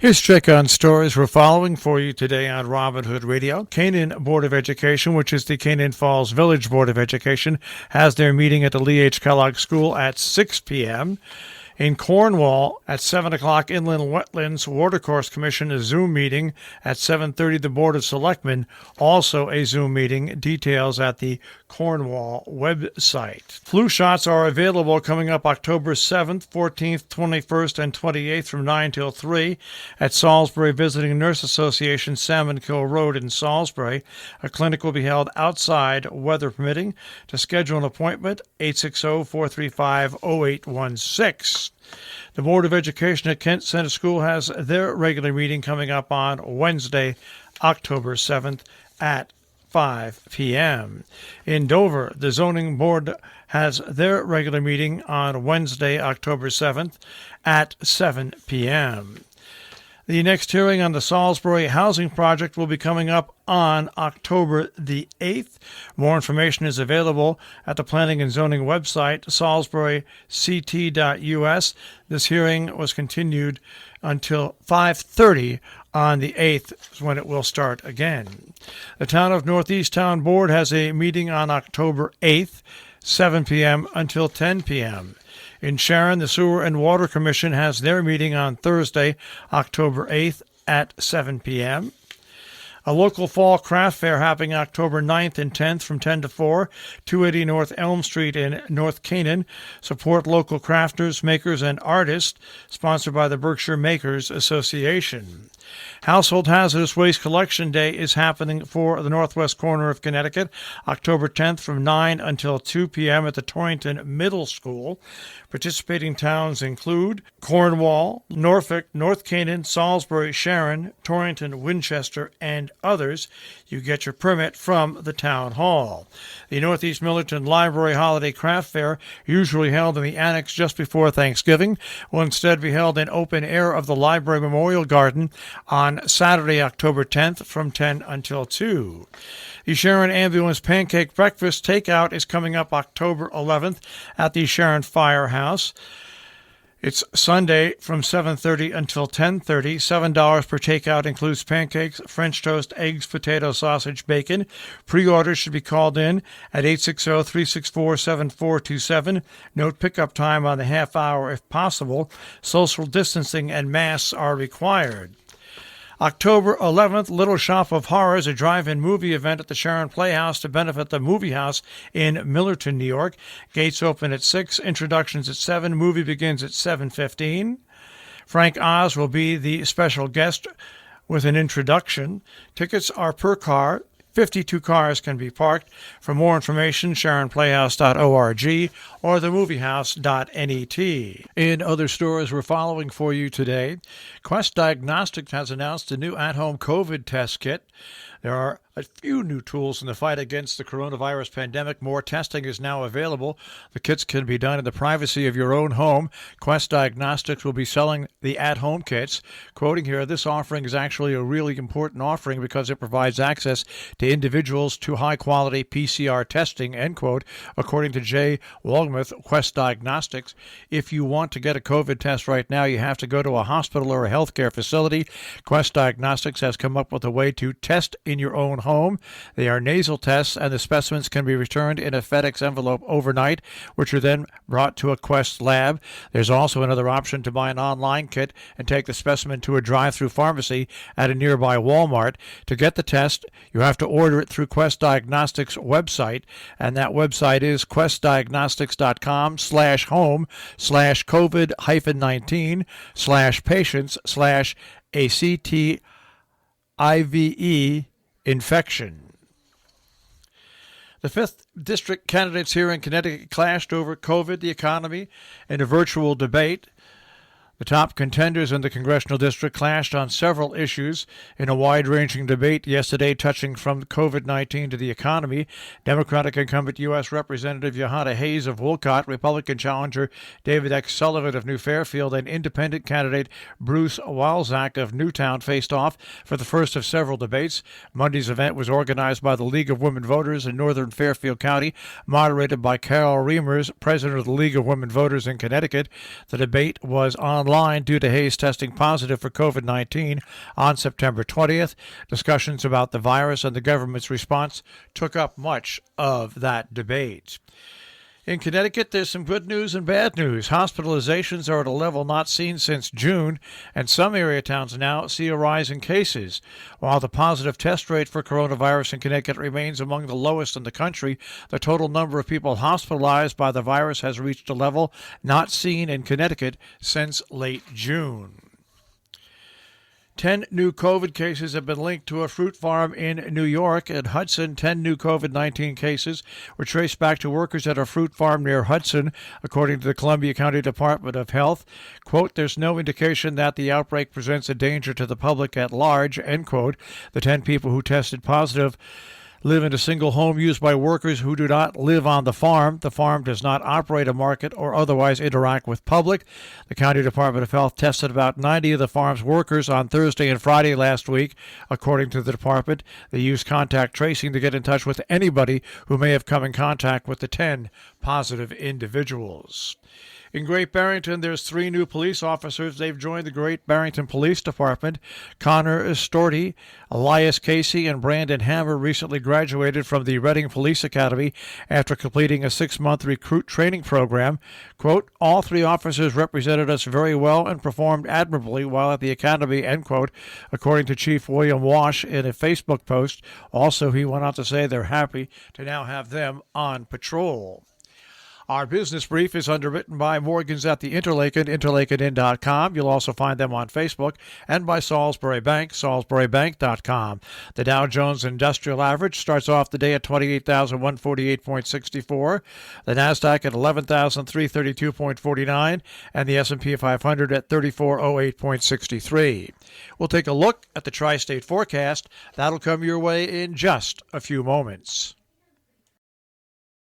Here's check on stories we're following for you today on Robin Hood Radio. Canaan Board of Education, which is the Canaan Falls Village Board of Education, has their meeting at the Lee H. Kellogg School at 6 p.m. In Cornwall, at 7 o'clock, Inland Wetlands Watercourse Commission, a Zoom meeting. At 7:30, the Board of Selectmen, also a Zoom meeting. Details at the Cornwall website. Flu shots are available coming up October 7th, 14th, 21st, and 28th from 9 till 3 at Salisbury Visiting Nurse Association, Salmon Kill Road in Salisbury. A clinic will be held outside, weather permitting. To schedule an appointment, 860-435-0816. The Board of Education at Kent Center School has their regular meeting coming up on Wednesday, October 7th at 5 p.m. In Dover, the Zoning Board has their regular meeting on Wednesday, October 7th at 7 p.m. The next hearing on the Salisbury Housing Project will be coming up on October the 8th. More information is available at the Planning and Zoning website, salisburyct.us. This hearing was continued until 5:30 on the 8th, when it will start again. The Town of Northeast Town Board has a meeting on October 8th, 7 p.m. until 10 p.m. In Sharon, the Sewer and Water Commission has their meeting on Thursday, October 8th at 7 p.m. A local fall craft fair happening October 9th and 10th from 10 to 4, 280 North Elm Street in North Canaan. Support local crafters, makers, and artists, sponsored by the Berkshire Makers Association. Household Hazardous Waste Collection Day is happening for the northwest corner of Connecticut, October 10th from 9 until 2 p.m. at the Torrington Middle School. Participating towns include Cornwall, Norfolk, North Canaan, Salisbury, Sharon, Torrington, Winchester, and others. You get your permit from the town hall. The Northeast Millerton Library Holiday Craft Fair, usually held in the annex just before Thanksgiving, will instead be held in open air of the Library Memorial Garden on Saturday, October 10th from 10 until 2. The Sharon Ambulance Pancake Breakfast Takeout is coming up October 11th at the Sharon Firehouse. It's Sunday from 7:30 until 10:30. $7 per takeout includes pancakes, French toast, eggs, potato, sausage, bacon. Pre-orders should be called in at 860-364-7427. Note pickup time on the half hour if possible. Social distancing and masks are required. October 11th, Little Shop of Horrors, a drive-in movie event at the Sharon Playhouse to benefit the Movie House in Millerton, New York. Gates open at 6, introductions at 7, movie begins at 7:15. Frank Oz will be the special guest with an introduction. Tickets are per car. 52 cars can be parked. For more information, SharonPlayhouse.org or themoviehouse.net. In other stories we're following for you today, Quest Diagnostics has announced a new at-home COVID test kit. There are a few new tools in the fight against the coronavirus pandemic. More testing is now available. The kits can be done in the privacy of your own home. Quest Diagnostics will be selling the at-home kits. Quoting here, this offering is actually a really important offering because it provides access to individuals to high-quality PCR testing, end quote, according to Jay Walgmuth, Quest Diagnostics. If you want to get a COVID test right now, you have to go to a hospital or a healthcare facility. Quest Diagnostics has come up with a way to test in your own home. They are nasal tests, and the specimens can be returned in a FedEx envelope overnight, which are then brought to a Quest lab. There's also another option to buy an online kit and take the specimen to a drive-through pharmacy at a nearby Walmart. To get the test, you have to order it through Quest Diagnostics website, and that website is questdiagnostics.com/home/covid-19/ACTIVE infection. The 5th District candidates here in Connecticut clashed over COVID, the economy, in a virtual debate. The top contenders in the congressional district clashed on several issues in a wide-ranging debate yesterday touching from COVID-19 to the economy. Democratic incumbent U.S. Representative Johanna Hayes of Wolcott, Republican challenger David X. Sullivan of New Fairfield, and independent candidate Bruce Walzak of Newtown faced off for the first of several debates. Monday's event was organized by the League of Women Voters in northern Fairfield County, moderated by Carol Reimers, president of the League of Women Voters in Connecticut. The debate was online line due to Hayes testing positive for COVID-19 on September 20th. Discussions about the virus and the government's response took up much of that debate. In Connecticut, there's some good news and bad news. Hospitalizations are at a level not seen since June, and some area towns now see a rise in cases. While the positive test rate for coronavirus in Connecticut remains among the lowest in the country, the total number of people hospitalized by the virus has reached a level not seen in Connecticut since late June. 10 new COVID cases have been linked to a fruit farm in New York. At Hudson, 10 new COVID-19 cases were traced back to workers at a fruit farm near Hudson, according to the Columbia County Department of Health. Quote, there's no indication that the outbreak presents a danger to the public at large, end quote. The 10 people who tested positive live in a single home used by workers who do not live on the farm. The farm does not operate a market or otherwise interact with public. The County Department of Health tested about 90 of the farm's workers on Thursday and Friday last week. According to the department, they used contact tracing to get in touch with anybody who may have come in contact with the 10 positive individuals. In Great Barrington, there's 3 new police officers. They've joined the Great Barrington Police Department. Connor Storty, Elias Casey, and Brandon Hammer recently graduated from the Reading Police Academy after completing a 6-month recruit training program. Quote, all 3 officers represented us very well and performed admirably while at the academy, end quote, according to Chief William Wash in a Facebook post. Also, he went on to say they're happy to now have them on patrol. Our business brief is underwritten by Morgans at the Interlaken, interlakenin.com. You'll also find them on Facebook, and by Salisbury Bank, salisburybank.com. The Dow Jones Industrial Average starts off the day at 28,148.64, the NASDAQ at 11,332.49, and the S&P 500 at 3408.63. We'll take a look at the tri-state forecast. That'll come your way in just a few moments.